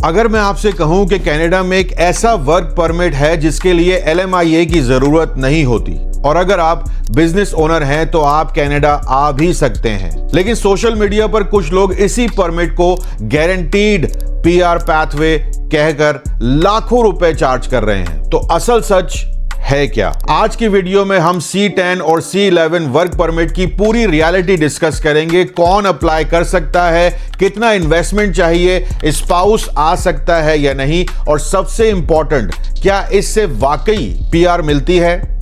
अगर मैं आपसे कहूं कि कनाडा में एक ऐसा वर्क परमिट है जिसके लिए LMIA की जरूरत नहीं होती, और अगर आप बिजनेस ओनर हैं तो आप कनाडा आ भी सकते हैं, लेकिन सोशल मीडिया पर कुछ लोग इसी परमिट को गारंटीड PR पाथवे कहकर लाखों रुपए चार्ज कर रहे हैं। तो असल सच है क्या? आज की वीडियो में हम C10 और C11 वर्क परमिट की पूरी रियलिटी डिस्कस करेंगे। कौन अप्लाई कर सकता है, कितना इन्वेस्टमेंट चाहिए, स्पाउस आ सकता है या नहीं, और सबसे इंपॉर्टेंट, क्या इससे वाकई PR मिलती है?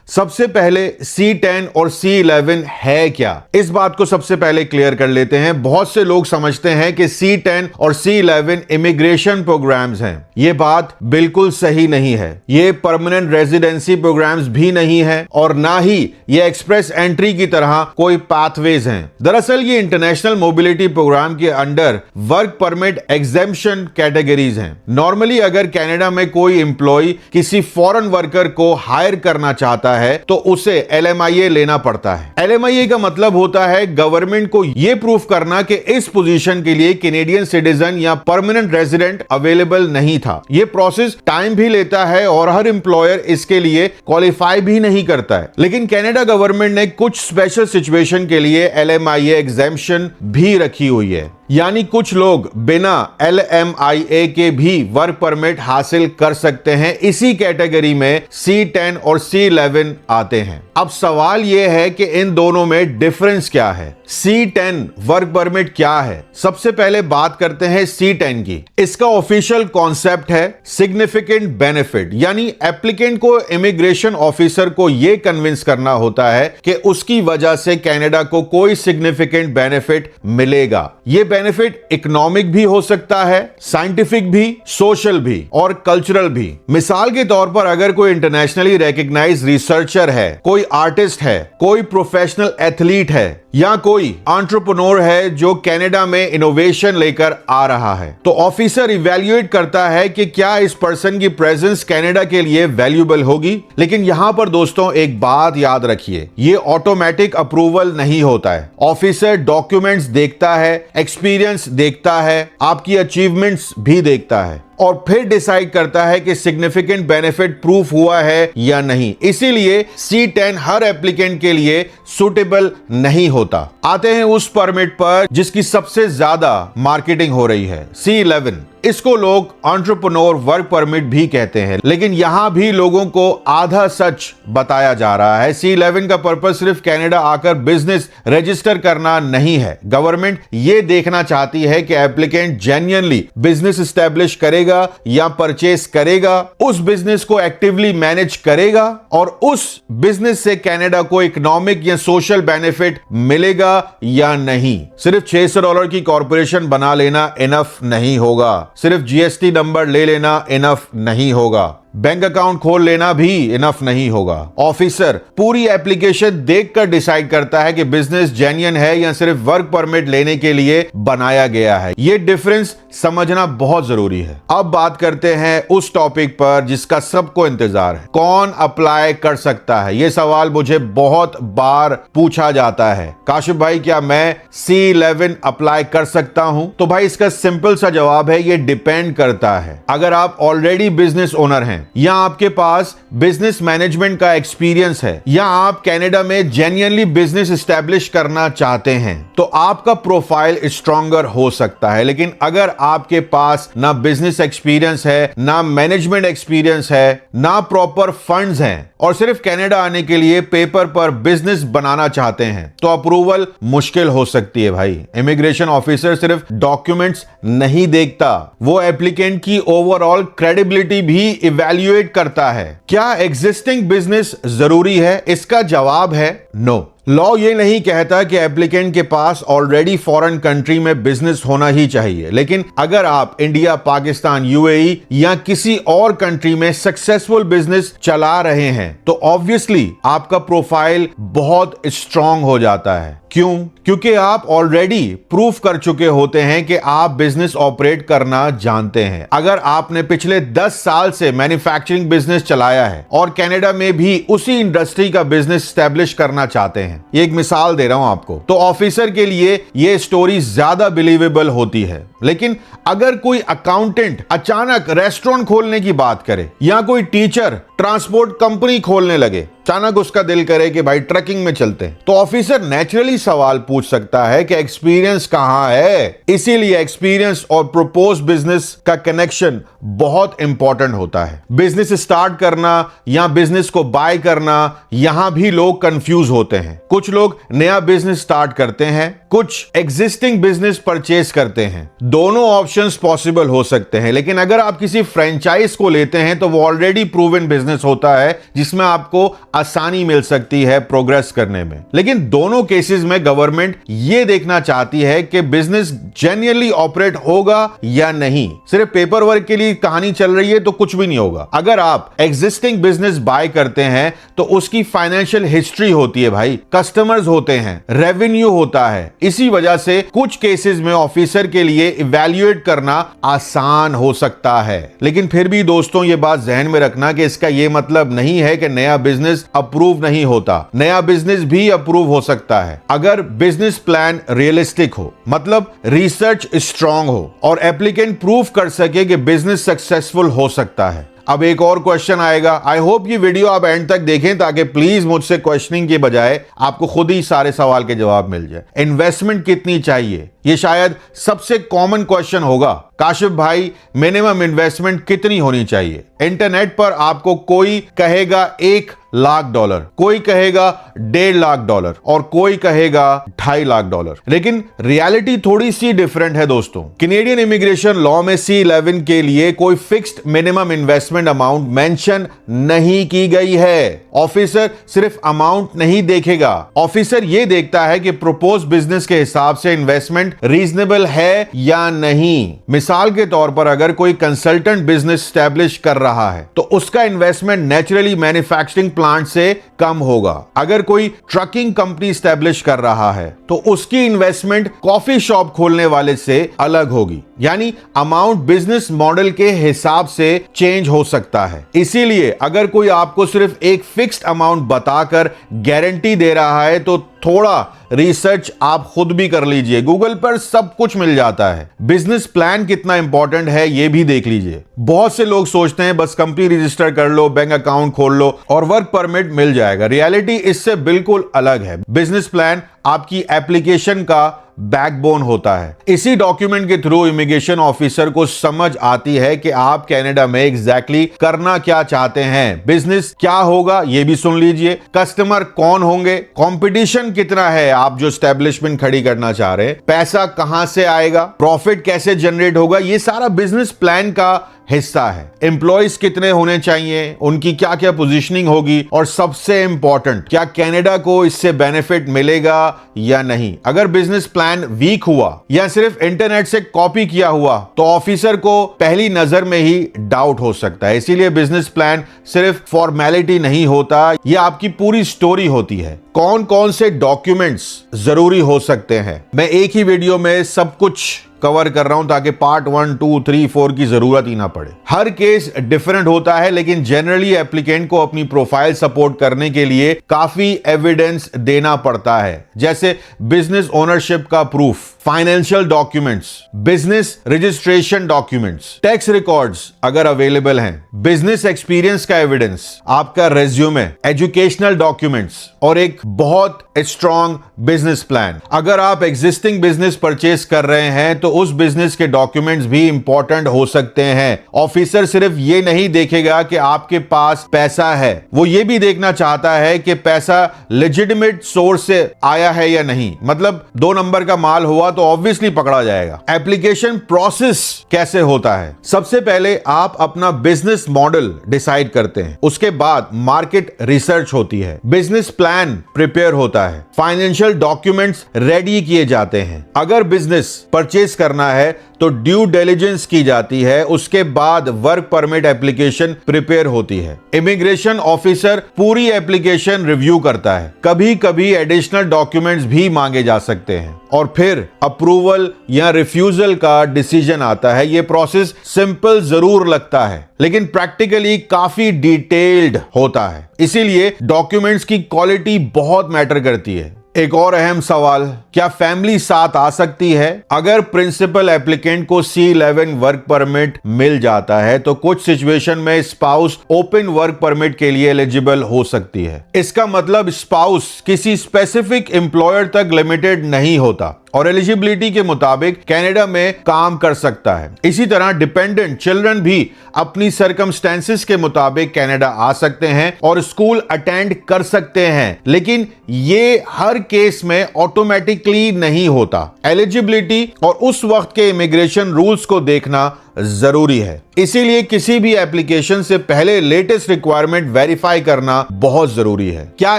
सबसे पहले C10 और C11 है क्या, इस बात को सबसे पहले क्लियर कर लेते हैं। बहुत से लोग समझते हैं कि C10 और C11 इमिग्रेशन प्रोग्राम्स हैं। यह बात बिल्कुल सही नहीं है। ये परमानेंट रेजिडेंसी प्रोग्राम्स भी नहीं है और ना ही ये एक्सप्रेस एंट्री की तरह कोई पाथवेज हैं। दरअसल ये इंटरनेशनल मोबिलिटी प्रोग्राम के under work permit exemption categories हैं। नॉर्मली अगर कनाडा में कोई एम्प्लॉय किसी फॉरेन वर्कर को हायर करना चाहता है तो उसे LMIA लेना पड़ता है। LMIA का मतलब होता है गवर्नमेंट को यह प्रूफ करना कि इस पोजीशन के लिए कैनेडियन सिटीजन या परमानेंट रेजिडेंट अवेलेबल नहीं था। यह प्रोसेस टाइम भी लेता है और हर एम्प्लॉयर इसके लिए क्वालिफाई भी नहीं करता है। लेकिन कनाडा गवर्नमेंट ने कुछ स्पेशल सिचुएशन के लिए LMIA एग्जेम्पशन भी रखी हुई है, यानी कुछ लोग बिना LMIA के भी वर्क परमिट हासिल कर सकते हैं। इसी कैटेगरी में C10 और C11 आते हैं। अब सवाल यह है कि इन दोनों में डिफरेंस क्या है। C10 वर्क परमिट क्या है? सबसे पहले बात करते हैं C10 की। इसका ऑफिशियल कॉन्सेप्ट है सिग्निफिकेंट बेनिफिट, यानी एप्लीकेंट को इमिग्रेशन ऑफिसर को यह कन्विंस करना होता है कि उसकी वजह से कनाडा को कोई सिग्निफिकेंट बेनिफिट मिलेगा। यह बेनिफिट इकोनॉमिक भी हो सकता है, साइंटिफिक भी, सोशल भी और कल्चरल भी। मिसाल के तौर पर अगर कोई इंटरनेशनली रिकॉग्नाइज्ड रिसर्चर है, कोई आर्टिस्ट है, कोई प्रोफेशनल एथलीट है या कोई एंटरप्रेन्योर है जो कनाडा में इनोवेशन लेकर आ रहा है, तो ऑफिसर इवैल्यूएट करता है कि क्या इस पर्सन की प्रेजेंस कनाडा के लिए वैल्यूएबल होगी। लेकिन यहां पर दोस्तों एक बात याद रखिए, ये ऑटोमेटिक अप्रूवल नहीं होता है। ऑफिसर डॉक्यूमेंट्स देखता है, एक्सपीरियंस देखता है, आपकी अचीवमेंट्स भी देखता है और फिर डिसाइड करता है कि सिग्निफिकेंट बेनिफिट प्रूफ हुआ है या नहीं। इसीलिए C10 हर एप्लीकेंट के लिए सुटेबल नहीं होता। आते हैं उस परमिट पर जिसकी सबसे ज्यादा मार्केटिंग हो रही है, C11। इसको लोग एंटरप्रेन्योर वर्क परमिट भी कहते हैं, लेकिन यहां भी लोगों को आधा सच बताया जा रहा है। C11 का पर्पस सिर्फ कनाडा आकर बिजनेस रजिस्टर करना नहीं है। गवर्नमेंट यह देखना चाहती है कि एप्लीकेंट जेन्युइनली बिजनेस एस्टेब्लिश करेगा या परचेस करेगा, उस बिजनेस को एक्टिवली मैनेज करेगा और उस बिजनेस से कनाडा को इकोनॉमिक या सोशल बेनिफिट मिलेगा या नहीं। सिर्फ $600 की कॉर्पोरेशन बना लेना इनफ नहीं होगा, सिर्फ GST नंबर ले लेना इनफ नहीं होगा, बैंक अकाउंट खोल लेना भी इनफ नहीं होगा। ऑफिसर पूरी एप्लीकेशन देखकर डिसाइड करता है कि बिजनेस जेन्युइन है या सिर्फ वर्क परमिट लेने के लिए बनाया गया है। यह डिफरेंस समझना बहुत जरूरी है। अब बात करते हैं उस टॉपिक पर जिसका सबको इंतजार है, कौन अप्लाई कर सकता है। यह सवाल मुझे बहुत बार पूछा जाता है, काशिफ भाई क्या मैं C11 अप्लाई कर सकता हूं? तो भाई इसका सिंपल सा जवाब है, यह डिपेंड करता है। अगर आप ऑलरेडी बिजनेस ओनर हैं या आपके पास बिजनेस मैनेजमेंट का एक्सपीरियंस है या आप कनाडा में जेन्युइनली बिजनेस एस्टेब्लिश करना चाहते हैं, तो आपका प्रोफाइल स्ट्रॉन्गर हो सकता है। लेकिन अगर आपके पास ना बिजनेस एक्सपीरियंस है, ना मैनेजमेंट एक्सपीरियंस है, ना प्रॉपर फंड्स हैं और सिर्फ कनाडा आने के लिए पेपर पर बिजनेस बनाना चाहते हैं, तो अप्रूवल मुश्किल हो सकती है भाई। इमिग्रेशन ऑफिसर सिर्फ डॉक्यूमेंट्स नहीं देखता, वो एप्लीकेंट की ओवरऑल क्रेडिबिलिटी भी इवैल्यूएट करता है। क्या एग्जिस्टिंग बिजनेस जरूरी है? इसका जवाब है नो। लॉ ये नहीं कहता कि एप्लीकेंट के पास ऑलरेडी फॉरेन कंट्री में बिजनेस होना ही चाहिए, लेकिन अगर आप इंडिया, पाकिस्तान, UAE या किसी और कंट्री में सक्सेसफुल बिजनेस चला रहे हैं तो ऑब्वियसली आपका प्रोफाइल बहुत स्ट्रांग हो जाता है। क्यों? क्योंकि आप ऑलरेडी प्रूफ कर चुके होते हैं कि आप बिजनेस ऑपरेट करना जानते हैं। अगर आपने पिछले 10 साल से मैन्युफैक्चरिंग बिजनेस चलाया है और कनाडा में भी उसी इंडस्ट्री का बिजनेस एस्टेब्लिश करना चाहते हैं, ये एक मिसाल दे रहा हूं आपको। तो ऑफिसर के लिए ये स्टोरी ज्यादा बिलीवेबल होती है। लेकिन अगर कोई अकाउंटेंट अचानक रेस्टोरेंट खोलने की बात करे या कोई टीचर ट्रांसपोर्ट कंपनी खोलने लगे, अचानक उसका दिल करे कि भाई ट्रकिंग में चलते हैं, तो ऑफिसर नेचुरली सवाल पूछ सकता है कि एक्सपीरियंस कहां है। इसीलिए एक्सपीरियंस और प्रपोज बिजनेस का कनेक्शन बहुत इंपॉर्टेंट होता है। बिजनेस स्टार्ट करना या बिजनेस को बाय करना, यहां भी लोग कंफ्यूज होते हैं। कुछ लोग नया बिजनेस स्टार्ट करते हैं, कुछ एग्जिस्टिंग बिजनेस परचेज करते हैं। दोनों ऑप्शंस पॉसिबल हो सकते हैं, लेकिन अगर आप किसी फ्रेंचाइज को लेते हैं तो वो ऑलरेडी प्रूवन बिजनेस होता है जिसमें आपको आसानी मिल सकती है प्रोग्रेस करने में। लेकिन दोनों केसेस में गवर्नमेंट ये देखना चाहती है कि बिजनेस जेन्युइनली ऑपरेट होगा या नहीं। सिर्फ पेपर वर्क के लिए कहानी चल रही है तो कुछ भी नहीं होगा। अगर आप एग्जिस्टिंग बिजनेस बाय करते हैं तो उसकी फाइनेंशियल हिस्ट्री होती है भाई, कस्टमर्स होते हैं, रेवेन्यू होता है। इसी वजह से कुछ केसेस में ऑफिसर के लिए इवैल्यूएट करना आसान हो सकता है। लेकिन फिर भी दोस्तों ये बात जहन में रखना कि इसका यह मतलब नहीं है कि नया बिजनेस अप्रूव नहीं होता। नया बिजनेस भी अप्रूव हो सकता है अगर बिजनेस प्लान रियलिस्टिक हो, मतलब रिसर्च स्ट्रांग हो और एप्लीकेंट प्रूव कर सके कि बिजनेस सक्सेसफुल हो सकता है। अब एक और क्वेश्चन आएगा। आई होप ये वीडियो आप एंड तक देखें ताकि प्लीज मुझसे क्वेश्चनिंग के बजाय आपको खुद ही सारे सवाल के जवाब मिल जाए। इन्वेस्टमेंट कितनी चाहिए, ये शायद सबसे कॉमन क्वेश्चन होगा। काशिफ भाई मिनिमम इन्वेस्टमेंट कितनी होनी चाहिए? इंटरनेट पर आपको कोई कहेगा $1 लाख, कोई कहेगा $1.5 लाख और कोई कहेगा $2.5 लाख। लेकिन रियलिटी थोड़ी सी डिफरेंट है दोस्तों। कैनेडियन इमिग्रेशन लॉ में C11 के लिए कोई fixed minimum investment amount mention नहीं की गई है। ऑफिसर सिर्फ अमाउंट नहीं देखेगा, ऑफिसर ये देखता है कि प्रपोज बिजनेस के हिसाब से इन्वेस्टमेंट रीजनेबल है या नहीं। मिसाल के तौर पर अगर कोई कंसल्टेंट बिजनेस स्टैब्लिश कर रहा है तो उसका इन्वेस्टमेंट नेचुरली मैन्युफैक्चरिंग प्लांट से कम होगा। अगर कोई ट्रकिंग कंपनी स्टैब्लिश कर रहा है तो उसकी इन्वेस्टमेंट कॉफी शॉप खोलने वाले से अलग होगी। यानी अमाउंट बिजनेस मॉडल के हिसाब से चेंज हो सकता है। इसीलिए अगर कोई आपको सिर्फ एक फिक्स्ड अमाउंट बताकर गारंटी दे रहा है तो थोड़ा रिसर्च आप खुद भी कर लीजिए, गूगल पर सब कुछ मिल जाता है। बिजनेस प्लान कितना इंपॉर्टेंट है ये भी देख लीजिए। बहुत से लोग सोचते हैं बस कंपनी रजिस्टर कर लो, बैंक अकाउंट खोल लो और वर्क परमिट मिल जाएगा। रियलिटी इससे बिल्कुल अलग है। बिजनेस प्लान आपकी एप्लीकेशन का बैकबोन होता है। इसी डॉक्यूमेंट के थ्रू इमिग्रेशन ऑफिसर को समझ आती है कि आप कनाडा में एग्जैक्टली करना क्या चाहते हैं, बिजनेस क्या होगा ये भी सुन लीजिए, कस्टमर कौन होंगे, कंपटीशन कितना है आप जो एस्टेब्लिशमेंट खड़ी करना चाह रहे हैं, पैसा कहां से आएगा, प्रॉफिट कैसे जनरेट होगा, ये सारा बिजनेस प्लान का हिस्सा है। एम्प्लॉइज कितने होने चाहिए, उनकी क्या क्या पोजीशनिंग होगी और सबसे इंपॉर्टेंट क्या कनाडा को इससे बेनिफिट मिलेगा या नहीं। अगर बिजनेस प्लान वीक हुआ या सिर्फ इंटरनेट से कॉपी किया हुआ तो ऑफिसर को पहली नजर में ही डाउट हो सकता है। इसीलिए बिजनेस प्लान सिर्फ फॉर्मेलिटी नहीं होता, यह आपकी पूरी स्टोरी होती है। कौन कौन से डॉक्यूमेंट्स जरूरी हो सकते हैं, मैं एक ही वीडियो में सब कुछ कवर कर रहा हूं ताकि पार्ट 1, 2, 3, 4 की जरूरत ही ना पड़े। हर केस डिफरेंट होता है, लेकिन जनरली एप्लीकेंट को अपनी प्रोफाइल सपोर्ट करने के लिए काफी एविडेंस देना पड़ता है, जैसे बिजनेस ओनरशिप का proof, financial documents, business registration documents, tax records अगर अवेलेबल हैं, बिजनेस एक्सपीरियंस का एविडेंस, आपका रेज्यूमे, एजुकेशनल डॉक्यूमेंट्स और एक बहुत स्ट्रॉन्ग बिजनेस प्लान। अगर आप एग्जिस्टिंग बिजनेस परचेस कर रहे हैं तो उस बिजनेस के डॉक्यूमेंट्स भी इंपॉर्टेंट हो सकते हैं। ऑफिसर सिर्फ ये नहीं देखेगा कि आपके पास पैसा है, वो ये भी देखना चाहता है कि पैसा लेजिटिमेट सोर्स से आया है या नहीं। मतलब 2 नंबर का माल हुआ तो ऑब्वियसली पकड़ा जाएगा। एप्लीकेशन प्रोसेस कैसे होता है? सबसे पहले आप अपना बिजनेस मॉडल डिसाइड करते हैं, उसके बाद मार्केट रिसर्च होती है, बिजनेस प्लान प्रिपेयर होता है, फाइनेंशियल डॉक्यूमेंट्स रेडी किए जाते हैं। अगर बिजनेस परचेस करना है तो ड्यू डिलिजेंस की जाती है, उसके बाद वर्क परमिट एप्लीकेशन प्रिपेयर होती है। इमिग्रेशन ऑफिसर पूरी एप्लीकेशन रिव्यू करता है, कभी कभी एडिशनल डॉक्यूमेंट्स भी मांगे जा सकते हैं और फिर अप्रूवल या रिफ्यूजल का डिसीजन आता है। यह प्रोसेस सिंपल जरूर लगता है लेकिन प्रैक्टिकली काफी डिटेल्ड होता है, इसीलिए डॉक्यूमेंट्स की क्वालिटी बहुत मैटर करती है। एक और अहम सवाल, क्या फैमिली साथ आ सकती है? अगर प्रिंसिपल एप्लीकेंट को C11 वर्क परमिट मिल जाता है तो कुछ सिचुएशन में स्पाउस ओपन वर्क परमिट के लिए एलिजिबल हो सकती है। इसका मतलब स्पाउस किसी स्पेसिफिक एम्प्लॉयर तक लिमिटेड नहीं होता और एलिजिबिलिटी के मुताबिक कनाडा में काम कर सकता है। इसी तरह डिपेंडेंट चिल्ड्रन भी अपनी सर्कमस्टेंसेस के मुताबिक कनाडा आ सकते हैं और स्कूल अटेंड कर सकते हैं, लेकिन ये हर केस में ऑटोमेटिकली नहीं होता। एलिजिबिलिटी और उस वक्त के इमिग्रेशन रूल्स को देखना जरूरी है, इसीलिए किसी भी एप्लीकेशन से पहले लेटेस्ट रिक्वायरमेंट वेरीफाई करना बहुत जरूरी है। क्या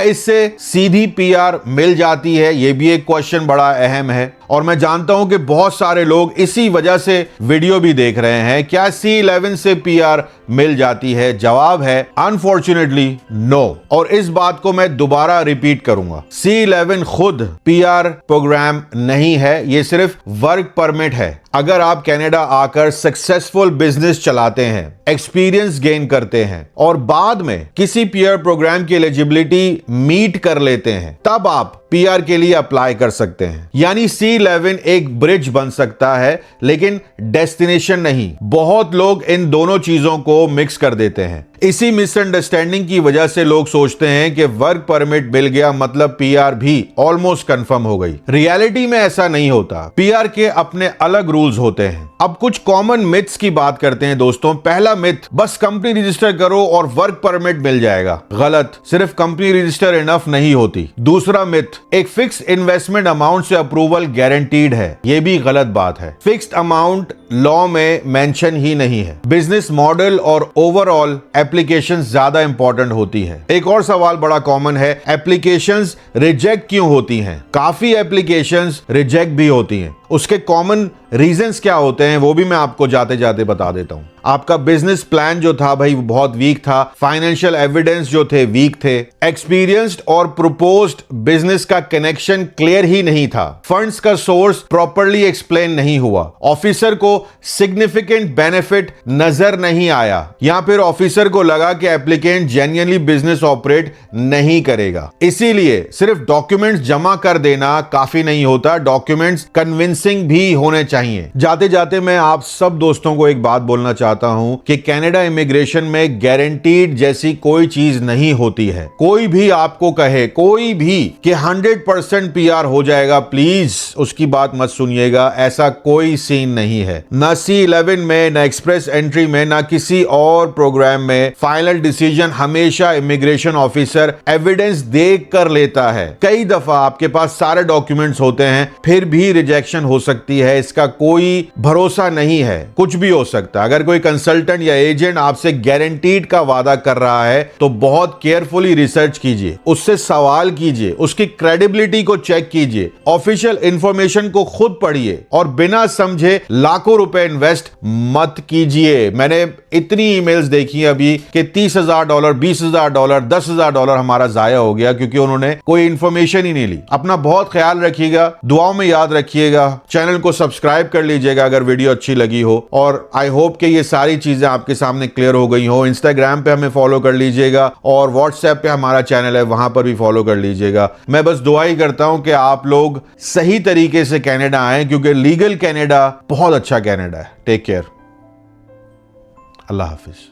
इससे सीधी PR मिल जाती है? यह भी एक क्वेश्चन बड़ा अहम है और मैं जानता हूं कि बहुत सारे लोग इसी वजह से वीडियो भी देख रहे हैं। क्या C11 से PR मिल जाती है? जवाब है अनफॉर्चुनेटली नो, और इस बात को मैं दोबारा रिपीट करूंगा। C11 खुद PR प्रोग्राम नहीं है, यह सिर्फ वर्क परमिट है। अगर आप कनाडा आकर सक्सेसफुल बिजनेस चलाते हैं, एक्सपीरियंस गेन करते हैं और बाद में किसी PR प्रोग्राम की एलिजिबिलिटी मीट कर लेते हैं, तब आप PR के लिए अप्लाई कर सकते हैं। यानी C11 एक ब्रिज बन सकता है लेकिन डेस्टिनेशन नहीं। बहुत लोग इन दोनों चीजों को मिक्स कर देते हैं। इसी मिसअंडरस्टैंडिंग की वजह से लोग सोचते हैं कि वर्क परमिट मिल गया मतलब PR भी ऑलमोस्ट कंफर्म हो गई। रियलिटी में ऐसा नहीं होता। PR के अपने अलग रूल्स होते हैं। अब कुछ कॉमन मिथ्स की बात करते हैं दोस्तों। पहला मिथ, बस कंपनी रजिस्टर करो और वर्क परमिट मिल जाएगा। गलत, सिर्फ कंपनी रजिस्टर इनफ नहीं होती। दूसरा मिथ, एक फिक्स इन्वेस्टमेंट अमाउंट से अप्रूवल गारंटीड है। यह भी गलत बात है। फिक्स्ड अमाउंट लॉ में मेंशन ही नहीं है। बिजनेस मॉडल और ओवरऑल एप्लीकेशंस ज्यादा इंपॉर्टेंट होती है। एक और सवाल बड़ा कॉमन है, एप्लीकेशंस रिजेक्ट क्यों होती हैं? काफी एप्लीकेशंस रिजेक्ट भी होती हैं। उसके कॉमन रीजंस क्या होते हैं वो भी मैं आपको जाते जाते बता देता हूं। आपका बिजनेस प्लान जो था भाई वो बहुत वीक था, फाइनेंशियल एविडेंस जो थे वीक थे, एक्सपीरियंस्ड और प्रपोज्ड बिजनेस का कनेक्शन क्लियर ही नहीं था, फंड्स का सोर्स प्रॉपर्ली एक्सप्लेन नहीं हुआ, ऑफिसर को सिग्निफिकेंट बेनिफिट नजर नहीं आया, या फिर ऑफिसर को लगा कि एप्लीकेंट जेन्युइनली बिजनेस ऑपरेट नहीं करेगा। इसीलिए सिर्फ डॉक्यूमेंट्स जमा कर देना काफी नहीं होता, डॉक्यूमेंट्स कन्विंसिंग भी होने चाहिए। जाते जाते मैं आप सब दोस्तों को एक बात बोलना चाहता हूं कि कनाडा इमिग्रेशन में गारंटीड जैसी कोई चीज नहीं होती है। कोई भी आपको कहे, कोई भी कि 100% PR हो जाएगा, प्लीज उसकी बात मत सुनिएगा। ऐसा कोई सीन नहीं है। ना C11 में, ना एक्सप्रेस एंट्री में, ना किसी और प्रोग्राम में फाइनल डिसीजन हमेशा इमिग्रेशन ऑफिसर एविडेंस देख कर लेता है। कई दफा आपके पास सारे डॉक्यूमेंट्स होते हैं फिर भी रिजेक्शन हो सकती है। इसका कोई भरोसा नहीं है, कुछ भी हो सकता है। अगर कोई कंसल्टेंट या एजेंट आपसे गारंटीड का वादा कर रहा है तो बहुत केयरफुली रिसर्च कीजिए, उससे सवाल कीजिए, उसकी क्रेडिबिलिटी को चेक कीजिए, ऑफिशियल इंफॉर्मेशन को खुद पढ़िए और बिना समझे लाखों रुपए इन्वेस्ट मत कीजिए। मैंने इतनी ईमेल्स देखी अभी कि $30,000, $20,000, $10,000 हमारा जाया हो गया क्योंकि उन्होंने कोई इंफॉर्मेशन ही नहीं ली। अपना बहुत ख्याल रखिएगा, दुआओं में याद रखिएगा, चैनल को सब्सक्राइब कर लीजिएगा अगर वीडियो अच्छी लगी हो, और आई होप कि ये सारी चीजें आपके सामने क्लियर हो गई हो। इंस्टाग्राम पे हमें फॉलो कर लीजिएगा और व्हाट्सएप पे हमारा चैनल है, वहां पर भी फॉलो कर लीजिएगा। मैं बस दुआ ही करता हूं कि आप लोग सही तरीके से कनाडा आए क्योंकि लीगल कनाडा बहुत अच्छा कनाडा है। टेक केयर, अल्लाह हाफिज।